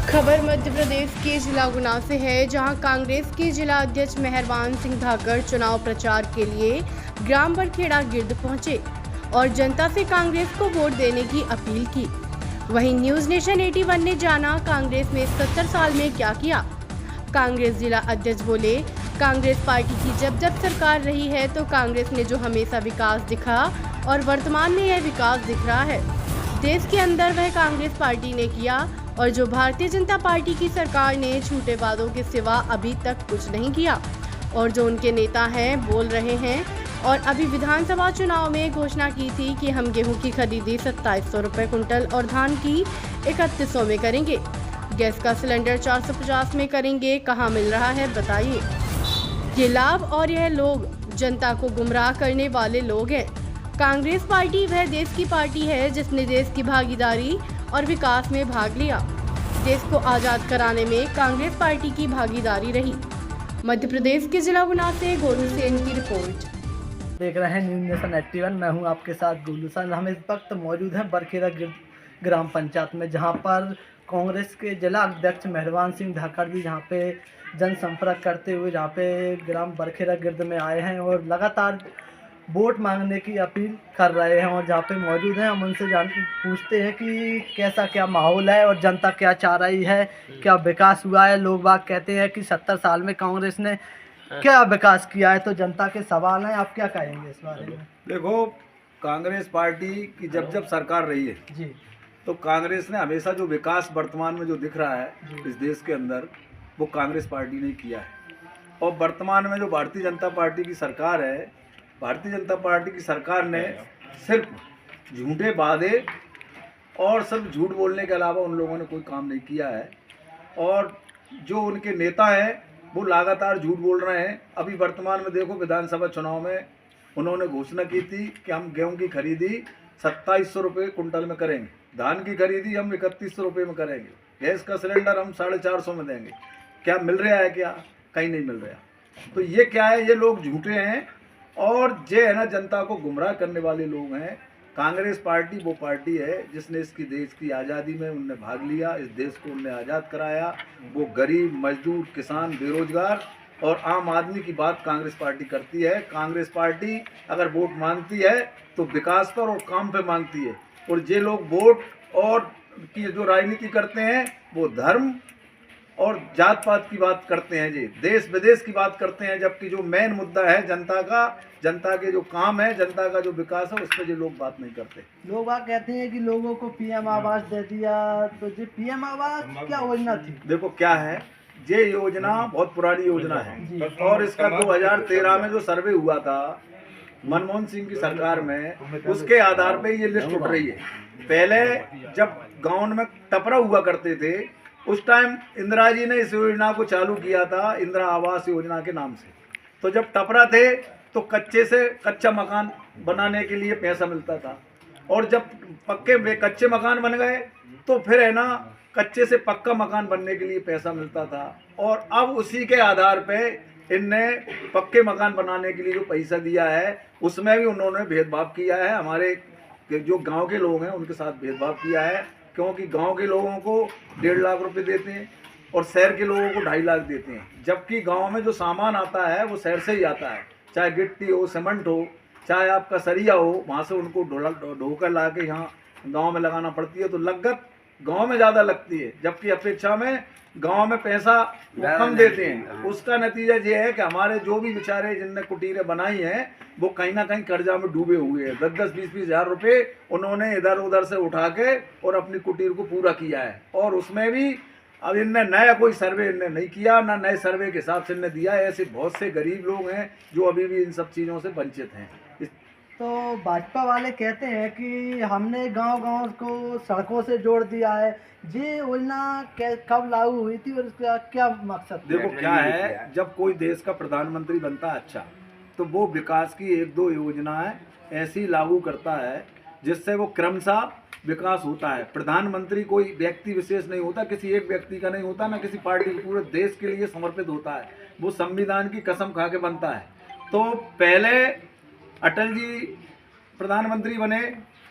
खबर मध्य प्रदेश के जिला गुना से है, जहां कांग्रेस के जिला अध्यक्ष मेहरबान सिंह धाकड़ चुनाव प्रचार के लिए ग्राम बरखेड़ा गिर्द पहुंचे और जनता से कांग्रेस को वोट देने की अपील की। वहीं न्यूज नेशन 81 ने जाना कांग्रेस ने 70 साल में क्या किया। कांग्रेस जिला अध्यक्ष बोले, कांग्रेस पार्टी की जब जब सरकार रही है तो कांग्रेस ने जो हमेशा विकास दिखा और वर्तमान में यह विकास दिख रहा है देश के अंदर, वह कांग्रेस पार्टी ने किया। और जो भारतीय जनता पार्टी की सरकार ने झूठे वादों के सिवा अभी तक कुछ नहीं किया और जो उनके नेता हैं बोल रहे हैं और अभी विधानसभा चुनाव में घोषणा की थी कि हम गेहूं की खरीदी 2700 रुपये कुंटल और धान की 3100 में करेंगे, गैस का सिलेंडर 450 में करेंगे। कहां मिल रहा है बताइए। ये लाभ और यह लोग जनता को गुमराह करने वाले लोग हैं। कांग्रेस पार्टी वह देश की पार्टी है जिसने देश की भागीदारी और विकास में भाग लिया। देश को आज़ाद कराने में कांग्रेस पार्टी की भागीदारी रही। मध्य प्रदेश के जिला गुना से गोलू सेन की रिपोर्ट। देख रहे हैं न्यूज नेशन 81। मैं हूं आपके साथ गोलू सेन। हम इस वक्त मौजूद हैं बरखेड़ा ग्राम पंचायत में, जहां पर कांग्रेस के जिला अध्यक्ष मेहरबान सिंह धाकड़ जी जहां पे जनसंपर्क करते हुए जहां पे ग्राम बरखेड़ा गिर्द में आए हैं और लगातार वोट मांगने की अपील कर रहे हैं। और जहाँ पे मौजूद हैं हम उनसे पूछते हैं कि कैसा क्या माहौल है और जनता क्या चाह रही है, क्या विकास हुआ है। लोग बाग कहते हैं कि 70 साल में कांग्रेस ने क्या विकास किया है, तो जनता के सवाल हैं, आप क्या कहेंगे इस बारे में? देखो, कांग्रेस पार्टी की जब जब सरकार रही है जी, तो कांग्रेस ने हमेशा जो विकास वर्तमान में जो दिख रहा है इस देश के अंदर, वो कांग्रेस पार्टी ने किया है। और वर्तमान में जो भारतीय जनता पार्टी की सरकार है, भारतीय जनता पार्टी की सरकार ने सिर्फ झूठे वादे और सिर्फ झूठ बोलने के अलावा उन लोगों ने कोई काम नहीं किया है। और जो उनके नेता हैं वो लगातार झूठ बोल रहे हैं। अभी वर्तमान में देखो, विधानसभा चुनाव में उन्होंने घोषणा की थी कि हम गेहूं की खरीदी 2700 रुपये कुंटल में करेंगे, धान की खरीदी हम 3100 रुपये में करेंगे, गैस का सिलेंडर हम 450 में देंगे। क्या मिल रहा है? क्या कहीं नहीं मिल रहा। तो ये क्या है? ये लोग झूठे हैं और ये है ना, जनता को गुमराह करने वाले लोग हैं। कांग्रेस पार्टी वो पार्टी है जिसने इसकी देश की आज़ादी में उनने भाग लिया, इस देश को उनने आज़ाद कराया। वो गरीब, मजदूर, किसान, बेरोजगार और आम आदमी की बात कांग्रेस पार्टी करती है। कांग्रेस पार्टी अगर वोट मांगती है तो विकास पर और काम पे मांगती है। और ये लोग वोट और की जो राजनीति करते हैं वो धर्म और जात पात की बात करते हैं, जी देश विदेश की बात करते हैं। जबकि जो मेन मुद्दा है जनता का, जनता के जो काम है, जनता का जो विकास है, उस पर जो लोग बात नहीं करते। लोग बाग कहते हैं कि लोगों को पीएम आवास दे दिया, तो ये पीएम आवास क्या योजना थी? देखो क्या है, ये योजना बहुत पुरानी योजना है और इसका 2013 में जो सर्वे हुआ था मनमोहन सिंह की सरकार में, उसके आधार पे ये लिस्ट उठ रही है। पहले जब गाँव में टपरा हुआ करते थे उस टाइम इंदिरा जी ने इस योजना को चालू किया था, इंदिरा आवास योजना के नाम से। तो जब टपरा थे तो कच्चे से कच्चा मकान बनाने के लिए पैसा मिलता था, और जब कच्चे मकान बन गए तो फिर है ना, कच्चे से पक्का मकान बनने के लिए पैसा मिलता था। और अब उसी के आधार पे इनने पक्के मकान बनाने के लिए जो पैसा दिया है उसमें भी उन्होंने भेदभाव किया है। हमारे जो गांव के लोग हैं उनके साथ भेदभाव किया है, क्योंकि गांव के लोगों को 1.5 लाख रुपए देते हैं और शहर के लोगों को 2.5 लाख देते हैं। जबकि गांव में जो सामान आता है वो शहर से ही आता है, चाहे गिट्टी हो, सीमेंट हो, चाहे आपका सरिया हो, वहाँ से उनको ढोकर ला के यहाँ गाँव में लगाना पड़ती है। तो लागत गांव में ज़्यादा लगती है, जबकि अपेक्षा में गांव में पैसा कम देते हैं। उसका नतीजा ये है कि हमारे जो भी बेचारे जिनने कुटीरें बनाई हैं वो कहीं ना कहीं कर्जा में डूबे हुए हैं। 10-10, 20-20 हज़ार रुपये उन्होंने इधर उधर से उठा के और अपनी कुटीर को पूरा किया है। और उसमें भी अब इनने नया कोई सर्वे इनने नहीं किया, ना नए सर्वे के हिसाब से इनने दिया है। ऐसे बहुत से गरीब लोग हैं जो अभी भी इन सब चीज़ों से वंचित हैं। तो भाजपा वाले कहते हैं कि हमने गांव-गांव को सड़कों से जोड़ दिया है। ये योजना कब लागू हुई थी और इसका क्या मकसद? देखो क्या है, जब कोई देश का प्रधानमंत्री बनता है अच्छा, तो वो विकास की 1-2 योजनाएं ऐसी लागू करता है जिससे वो क्रमशः विकास होता है। प्रधानमंत्री कोई व्यक्ति विशेष नहीं होता, किसी एक व्यक्ति का नहीं होता, ना किसी पार्टी के, पूरे देश के लिए समर्पित होता है। वो संविधान की कसम खा के बनता है। तो पहले अटल जी प्रधानमंत्री बने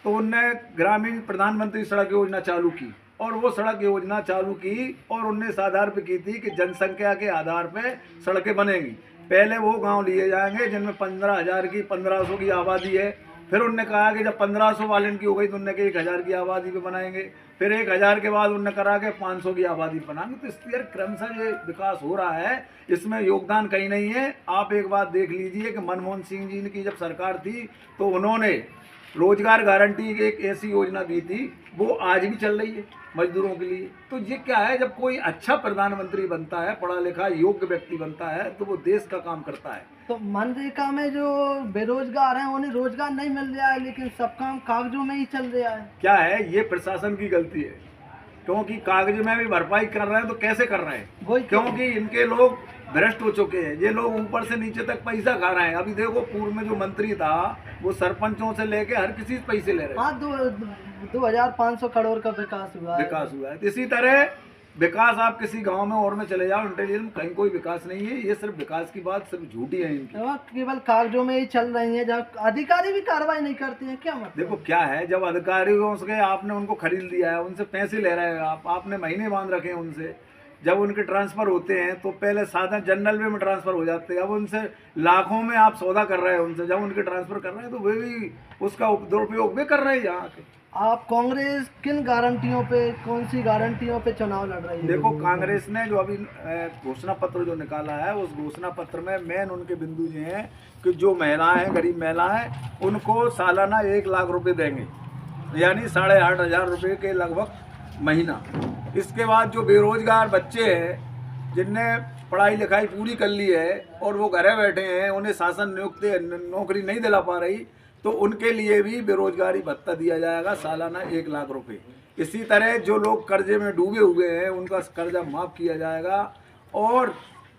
तो उनने ग्रामीण प्रधानमंत्री सड़क योजना चालू की और वो सड़क योजना चालू की और उनने इस आधार पे की थी कि जनसंख्या के आधार पे सड़कें बनेंगी। पहले वो गांव लिए जाएंगे जिनमें 15,000 की 1500 की आबादी है, फिर उनने कहा कि जब 1500 वाले की हो गई तो उनने कहा 1000 की आबादी पे बनाएंगे, फिर 1000 के बाद उनने करा के 500 की आबादी बनाएंगे। तो इस तरह क्रमशः ये विकास हो रहा है, इसमें योगदान कहीं नहीं है। आप एक बात देख लीजिए कि मनमोहन सिंह जी की जब सरकार थी तो उन्होंने रोजगार गारंटी की एक ऐसी योजना दी थी, वो आज भी चल रही है मजदूरों के लिए। तो ये क्या है, जब कोई अच्छा प्रधानमंत्री बनता है, पढ़ा लिखा योग्य व्यक्ति बनता है, तो वो देश का काम करता है। तो मनरेगा में जो बेरोजगार हैं उन्हें रोजगार नहीं मिल रहा है, लेकिन सब काम कागजों में ही चल रहा है। क्या है, ये प्रशासन की गलती है, क्योंकि कागज में भी भरपाई कर रहे हैं तो कैसे कर रहे हैं, क्योंकि इनके लोग भ्रष्ट हो चुके हैं। ये लोग ऊपर से नीचे तक पैसा खा रहे हैं। अभी देखो पूर्व में जो मंत्री था वो सरपंचों से लेके हर किसी से पैसे ले रहे हैं। हाँ, 2500 करोड़ का विकास हुआ है। इसी तरह विकास आप किसी गांव में और में चले जाओ, इंटेलिजेंस कहीं कोई विकास नहीं है। ये सिर्फ विकास की बात सिर्फ झूठी है इनकी, केवल कागजों में ही चल रही है, जब अधिकारी भी कार्रवाई नहीं करते हैं। क्या मतलब? देखो क्या है, जब अधिकारियों से आपने उनको खरीद लिया है, उनसे पैसे ले रहे हैं आपने महीने बांध रखे हैं उनसे। जब उनके ट्रांसफ़र होते हैं तो पहले साधारण जनरल में ट्रांसफ़र हो जाते हैं, अब उनसे लाखों में आप सौदा कर रहे हैं उनसे। जब उनके ट्रांसफ़र कर रहे हैं तो वे भी उसका दुरुपयोग भी कर रहे हैं यहाँ के। आप कांग्रेस किन गारंटियों पे, कौन सी गारंटियों पे चुनाव लड़ रही है? देखो कांग्रेस ने जो अभी घोषणा पत्र जो निकाला है, उस घोषणा पत्र में मेन उनके बिंदु ये हैं कि जो महिलाएं हैं, गरीब महिलाएं, उनको सालाना 1 लाख रुपए देंगे, यानी 8,500 रुपये के लगभग महीना। इसके बाद जो बेरोजगार बच्चे हैं जिनने पढ़ाई लिखाई पूरी कर ली है और वो घरे बैठे हैं, उन्हें शासन नियुक्ति नौकरी नहीं दिला पा रही, तो उनके लिए भी बेरोजगारी भत्ता दिया जाएगा सालाना 1 लाख रुपए। इसी तरह जो लोग कर्जे में डूबे हुए हैं उनका कर्जा माफ़ किया जाएगा। और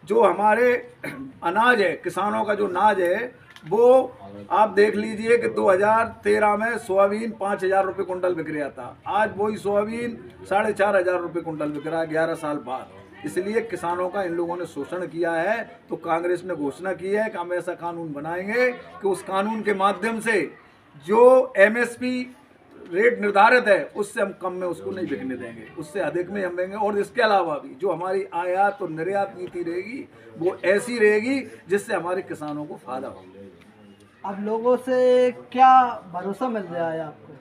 जो हमारे अनाज है, किसानों का जो अनाज है, वो आप देख लीजिए कि 2013 में सोयाबीन 5,000 रुपये कुंटल बिक रहा था, आज वही सोयाबीन 4,500 रुपये कुंटल बिक रहा है 11 साल बाद। इसलिए किसानों का इन लोगों ने शोषण किया है। तो कांग्रेस ने घोषणा की है कि हम ऐसा कानून बनाएंगे कि उस कानून के माध्यम से जो MSP रेट निर्धारित है उससे हम कम में उसको नहीं बिकने देंगे, उससे अधिक में हम देंगे। और इसके अलावा भी जो हमारी आयात और निर्यात नीति रहेगी वो ऐसी रहेगी जिससे हमारे किसानों को फायदा हो। अब लोगों से क्या भरोसा मिल रहा है आपको?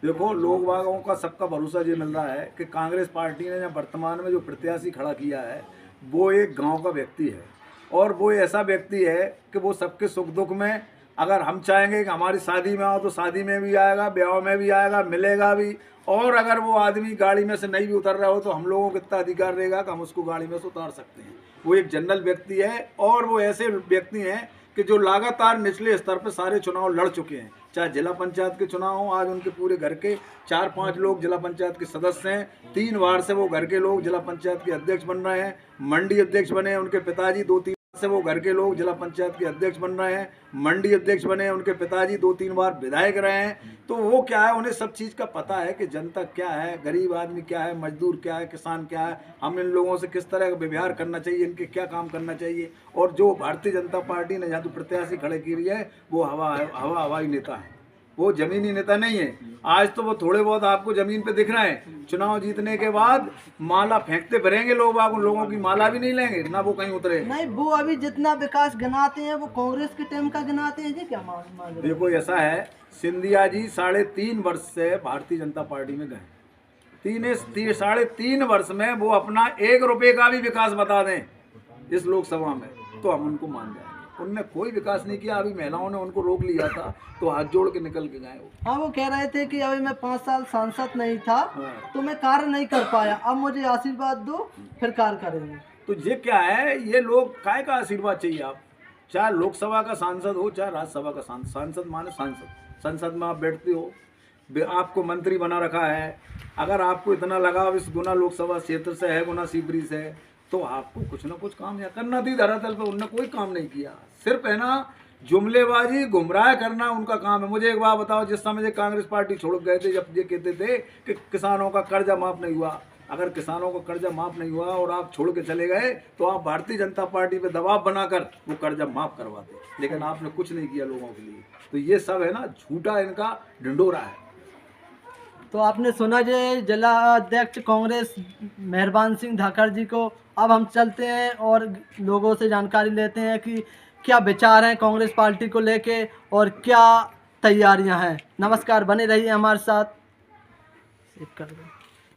देखो लोग बागों का सबका भरोसा ये मिल रहा है कि कांग्रेस पार्टी ने वर्तमान में जो प्रत्याशी खड़ा किया है वो एक गांव का व्यक्ति है, और वो ऐसा व्यक्ति है कि वो सबके सुख दुख में, अगर हम चाहेंगे कि हमारी शादी में आओ तो शादी में भी आएगा, ब्याह में भी आएगा, मिलेगा भी। और अगर वो आदमी गाड़ी में से नहीं भी उतर रहा हो तो हम लोगों को इतना अधिकार रहेगा कि हम उसको गाड़ी में से उतार सकते हैं। वो एक जनरल व्यक्ति है, और वो ऐसे व्यक्ति हैं कि जो लगातार निचले स्तर पर सारे चुनाव लड़ चुके हैं, चाहे जिला पंचायत के चुनाव हो। आज उनके पूरे घर के 4-5 लोग जिला पंचायत के सदस्य हैं, 3 बार से वो घर के लोग जिला पंचायत के अध्यक्ष बन रहे हैं, मंडी अध्यक्ष बने हैं उनके पिताजी, 2-3 से वो घर के लोग जिला पंचायत के अध्यक्ष बन रहे हैं, मंडी अध्यक्ष बने हैं उनके पिताजी, 2-3 बार विधायक रहे हैं। तो वो क्या है, उन्हें सब चीज़ का पता है कि जनता क्या है, गरीब आदमी क्या है, मजदूर क्या है, किसान क्या है, हम इन लोगों से किस तरह का व्यवहार करना चाहिए, इनके क्या काम करना चाहिए। और जो भारतीय जनता पार्टी ने यहाँ तो प्रत्याशी खड़े की है वो हवाई नेता है, वो जमीनी नेता नहीं है। आज तो वो थोड़े बहुत आपको जमीन पे दिख रहे हैं, चुनाव जीतने के बाद माला फेंकते फिरेंगे लोग, आप उन लोगों की माला भी नहीं लेंगे ना, वो कहीं उतरे नहीं। वो अभी जितना विकास गिनाते हैं वो कांग्रेस के टाइम का गिनाते हैं जी, क्या मान? देखो ऐसा है, सिंधिया जी 3.5 वर्ष से भारतीय जनता पार्टी में गए, 3.5 वर्ष में वो अपना 1 रुपये का भी विकास बता दें इस लोकसभा में तो हम उनको मान जाएंगे। उनने कोई विकास नहीं किया। अभी महिलाओं ने उनको रोक लिया था तो हाथ जोड़ के निकल के गए। हाँ, वो कह रहे थे कि अभी मैं 5 साल सांसद नहीं था, हाँ। तो मैं कार्य नहीं कर पाया, अब मुझे आशीर्वाद दो फिर कार्य करेंगे। तो ये क्या है, ये लोग काय का आशीर्वाद चाहिए? आप चाहे लोकसभा का सांसद हो चाहे राज्यसभा का सांसद माने संसद में आप बैठते हो, आपको मंत्री बना रखा है। अगर आपको इतना लगाव इस गुना लोकसभा क्षेत्र से है, गुना सीपरी से, तो आपको कुछ ना कुछ काम या करना थी। धरातल पे उनने कोई काम नहीं किया, सिर्फ है ना जुमलेबाजी, गुमराह करना उनका काम है। मुझे एक बात बताओ, जिस समय ये कांग्रेस पार्टी छोड़ गए थे, जब ये कहते थे कि किसानों का कर्जा माफ नहीं हुआ, अगर किसानों का कर्जा माफ नहीं हुआ और आप छोड़ के चले गए तो आप भारतीय जनता पार्टी पे दबाव बनाकर वो कर्जा माफ करवाते, लेकिन आपने कुछ नहीं किया लोगों के लिए। तो ये सब है ना झूठा, इनका ढिंढोरा है। तो आपने सुना जी जिला अध्यक्ष कांग्रेस मेहरबान सिंह धाकड़ जी को। अब हम चलते हैं और लोगों से जानकारी लेते हैं कि क्या विचार हैं कांग्रेस पार्टी को लेके और क्या तैयारियां हैं। नमस्कार, बने रहिए हमारे साथ।